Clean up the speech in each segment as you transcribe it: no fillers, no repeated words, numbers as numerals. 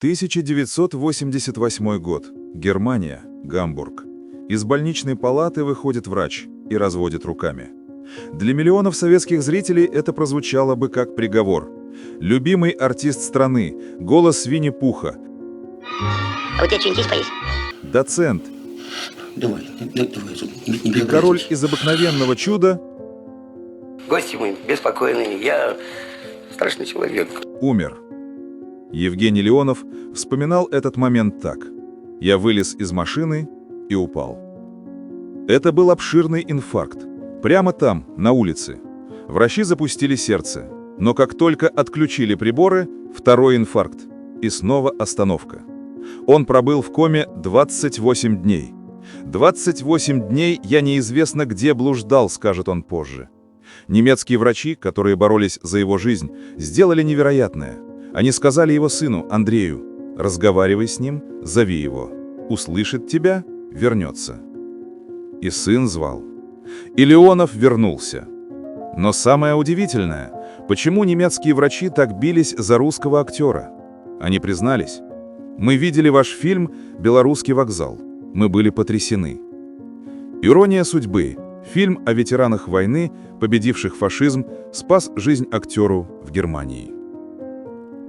1988 год. Германия. Гамбург. Из больничной палаты выходит врач и разводит руками. Для миллионов советских зрителей это прозвучало бы как приговор. Любимый артист страны, голос Винни-Пуха. А у тебя что-нибудь есть поесть? Доцент. Давай. И король из обыкновенного чуда Гости мои беспокойные, я страшный человек. умер. Евгений Леонов вспоминал этот момент так. «Я вылез из машины и упал». Это был обширный инфаркт. Прямо там, на улице. Врачи запустили сердце. Но как только отключили приборы, второй инфаркт. И снова остановка. Он пробыл в коме 28 дней. 28 дней я неизвестно где блуждал, скажет он позже. Немецкие врачи, которые боролись за его жизнь, сделали невероятное. Они сказали его сыну, Андрею: «Разговаривай с ним, зови его. Услышит тебя, вернется». И сын звал. И Леонов вернулся. Но самое удивительное, почему немецкие врачи так бились за русского актера? Они признались: «Мы видели ваш фильм «Белорусский вокзал». Мы были потрясены». Ирония судьбы. Фильм о ветеранах войны, победивших фашизм, спас жизнь актеру в Германии.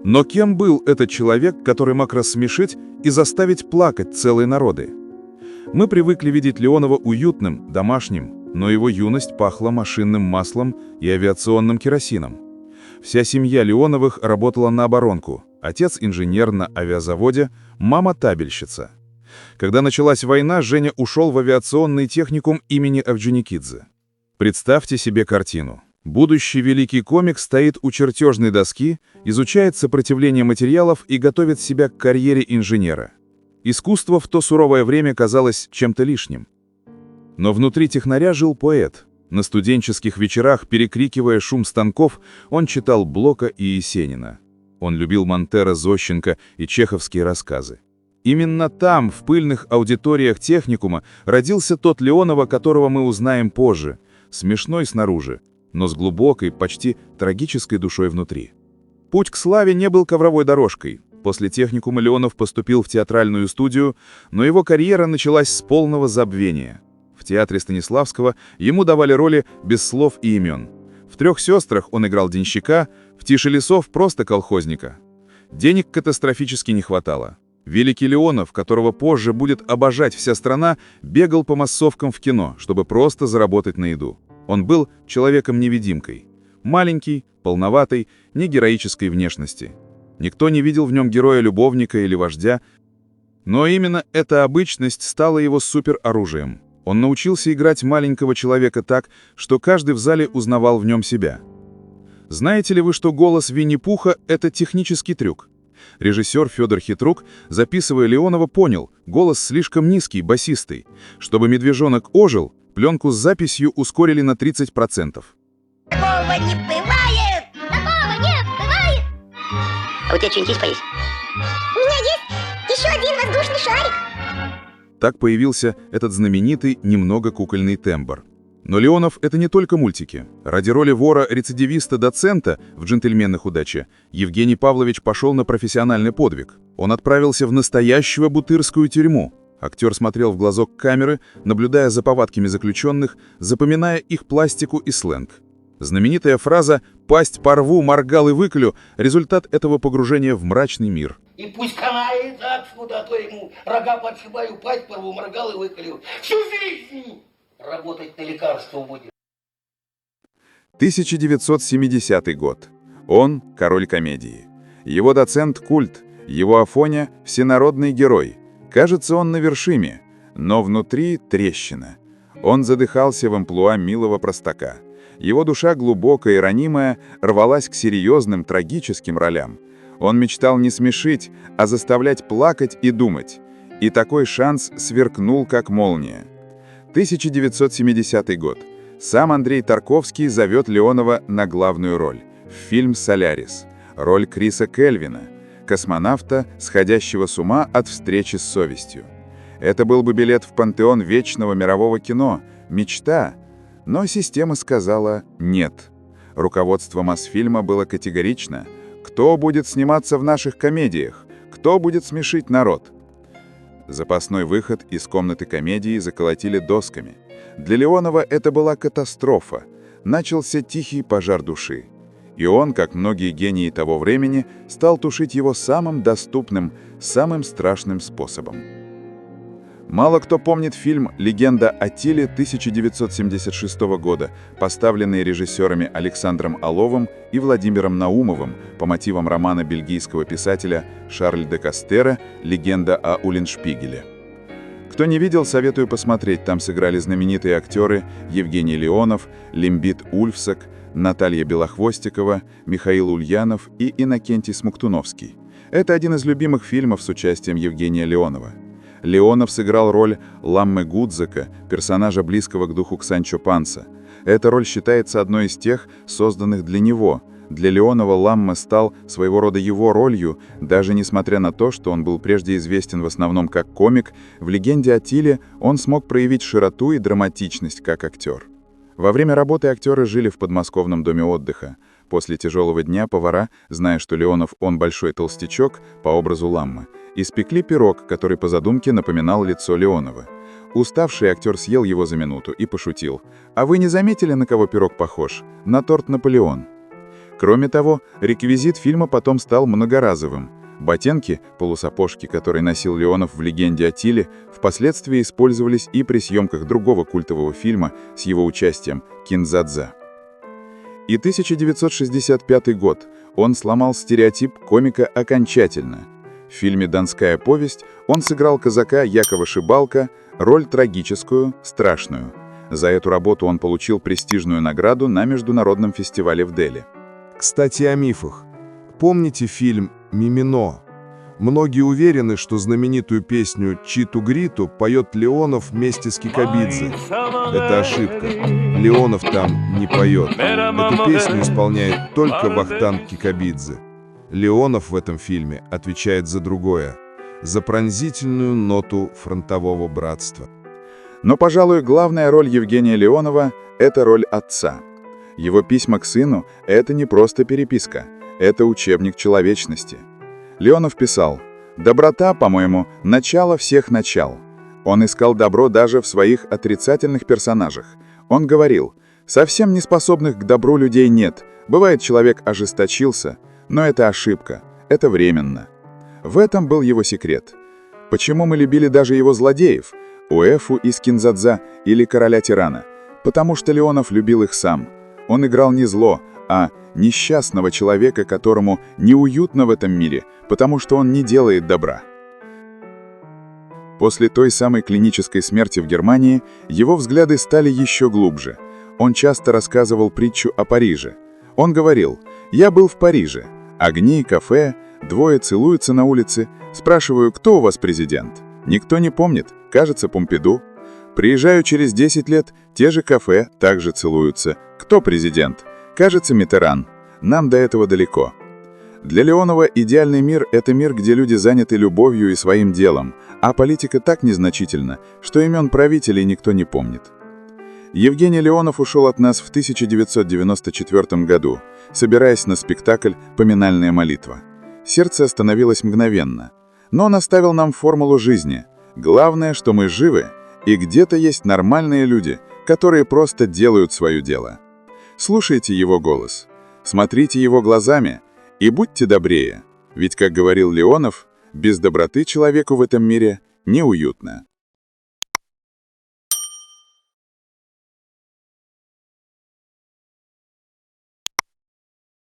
Но кем был этот человек, который мог рассмешить и заставить плакать целые народы? Мы привыкли видеть Леонова уютным, домашним, но его юность пахла машинным маслом и авиационным керосином. Вся семья Леоновых работала на оборонку. Отец инженер на авиазаводе, мама табельщица. Когда началась война, Женя ушел в авиационный техникум имени Орджоникидзе. Представьте себе картину. Будущий великий комик стоит у чертежной доски, изучает сопротивление материалов и готовит себя к карьере инженера. Искусство в то суровое время казалось чем-то лишним. Но внутри технаря жил поэт. На студенческих вечерах, перекрикивая шум станков, он читал Блока и Есенина. Он любил Монтера, Зощенко и чеховские рассказы. Именно там, в пыльных аудиториях техникума, родился тот Леонова, которого мы узнаем позже, смешной снаружи, но с глубокой, почти трагической душой внутри. Путь к славе не был ковровой дорожкой. После техникума Леонов поступил в театральную студию, но его карьера началась с полного забвения. В театре Станиславского ему давали роли без слов и имен. В «Трех сестрах» он играл денщика, в «Тише лесов» просто колхозника. Денег катастрофически не хватало. Великий Леонов, которого позже будет обожать вся страна, бегал по массовкам в кино, чтобы просто заработать на еду. Он был человеком-невидимкой. Маленький, полноватый, не героической внешности. Никто не видел в нем героя-любовника или вождя. Но именно эта обычность стала его супероружием. Он научился играть маленького человека так, что каждый в зале узнавал в нем себя. Знаете ли вы, что голос Винни-Пуха — это технический трюк? Режиссер Федор Хитрук, записывая Леонова, понял, голос слишком низкий, басистый. Чтобы медвежонок ожил, пленку с записью ускорили на 30%. Такого не бывает! Такого не бывает! А у тебя что-нибудь есть поесть? У меня есть еще один воздушный шарик. Так появился этот знаменитый, немного кукольный тембр. Но Леонов — это не только мультики. Ради роли вора-рецидивиста-доцента в «Джентльменах удачи» Евгений Павлович пошел на профессиональный подвиг. Он отправился в настоящую бутырскую тюрьму. Актер смотрел в глазок камеры, наблюдая за повадками заключенных, запоминая их пластику и сленг. Знаменитая фраза «пасть порву, моргал и выклю» — результат этого погружения в мрачный мир. И пусть канает отсюда, а то ему рога подшибаю, пасть порву, моргал и выколю. Всю жизнь работать на лекарство будет. 1970 год. Он — король комедии. Его доцент — культ, его Афоня — всенародный герой. Кажется, он на вершине, но внутри трещина. Он задыхался в амплуа милого простака. Его душа, глубокая и ранимая, рвалась к серьезным, трагическим ролям. Он мечтал не смешить, а заставлять плакать и думать. И такой шанс сверкнул, как молния. 1970 год. Сам Андрей Тарковский зовет Леонова на главную роль в фильм «Солярис». Роль Криса Кельвина, космонавта, сходящего с ума от встречи с совестью. Это был бы билет в пантеон вечного мирового кино, мечта. Но система сказала «нет». Руководство Мосфильма было категорично. Кто будет сниматься в наших комедиях? Кто будет смешить народ? Запасной выход из комнаты комедии заколотили досками. Для Леонова это была катастрофа. Начался тихий пожар души. И он, как многие гении того времени, стал тушить его самым доступным, самым страшным способом. Мало кто помнит фильм «Легенда о Тиле» 1976 года, поставленный режиссерами Александром Аловым и Владимиром Наумовым по мотивам романа бельгийского писателя Шарль де Кастера «Легенда о Улленшпигеле». Кто не видел, советую посмотреть. Там сыграли знаменитые актеры Евгений Леонов, Лимбит Ульфсак, Наталья Белохвостикова, Михаил Ульянов и Иннокентий Смоктуновский. Это один из любимых фильмов с участием Евгения Леонова. Леонов сыграл роль Ламмы Гудзака, персонажа близкого к духу Санчо Панса. Эта роль считается одной из тех, созданных для него. Для Леонова Ламма стал своего рода его ролью, даже несмотря на то, что он был прежде известен в основном как комик, в «Легенде о Тиле» он смог проявить широту и драматичность как актер. Во время работы актеры жили в подмосковном доме отдыха. После тяжелого дня повара, зная, что Леонов он большой толстячок по образу Ламмы, испекли пирог, который по задумке напоминал лицо Леонова. Уставший актер съел его за минуту и пошутил: «А вы не заметили, на кого пирог похож? На торт Наполеон». Кроме того, реквизит фильма потом стал многоразовым. Ботинки, полусапожки, которые носил Леонов в «Легенде о Тиле», впоследствии использовались и при съемках другого культового фильма с его участием «Кинзадза». И 1965 год. Он сломал стереотип комика окончательно. В фильме «Донская повесть» он сыграл казака Якова Шибалка, роль трагическую, страшную. За эту работу он получил престижную награду на международном фестивале в Дели. Кстати, о мифах. Помните фильм «Мимино»? Многие уверены, что знаменитую песню «Читу-гриту» поет Леонов вместе с Кикабидзе. Это ошибка. Леонов там не поет. Эту песню исполняет только Вахтанг Кикабидзе. Леонов в этом фильме отвечает за другое, за пронзительную ноту фронтового братства. Но, пожалуй, главная роль Евгения Леонова – это роль отца. Его письма к сыну – это не просто переписка, это учебник человечности. Леонов писал: «Доброта, по-моему, начало всех начал». Он искал добро даже в своих отрицательных персонажах. Он говорил: «Совсем неспособных к добру людей нет. Бывает, человек ожесточился, но это ошибка, это временно». В этом был его секрет. Почему мы любили даже его злодеев, Уэфу из Кинзадза или Короля-тирана? Потому что Леонов любил их сам. Он играл не зло, а несчастного человека, которому неуютно в этом мире, потому что он не делает добра. После той самой клинической смерти в Германии его взгляды стали еще глубже. Он часто рассказывал притчу о Париже. Он говорил: «Я был в Париже. Огни, кафе, двое целуются на улице. Спрашиваю, кто у вас президент? Никто не помнит, кажется, Помпиду. Приезжаю через 10 лет, те же кафе также целуются. Кто президент? Кажется, Миттеран. Нам до этого далеко». Для Леонова идеальный мир – это мир, где люди заняты любовью и своим делом, а политика так незначительна, что имен правителей никто не помнит. Евгений Леонов ушел от нас в 1994 году, собираясь на спектакль «Поминальная молитва». Сердце остановилось мгновенно. Но он оставил нам формулу жизни. Главное, что мы живы, и где-то есть нормальные люди, которые просто делают свое дело. Слушайте его голос, смотрите его глазами и будьте добрее, ведь, как говорил Леонов, без доброты человеку в этом мире неуютно.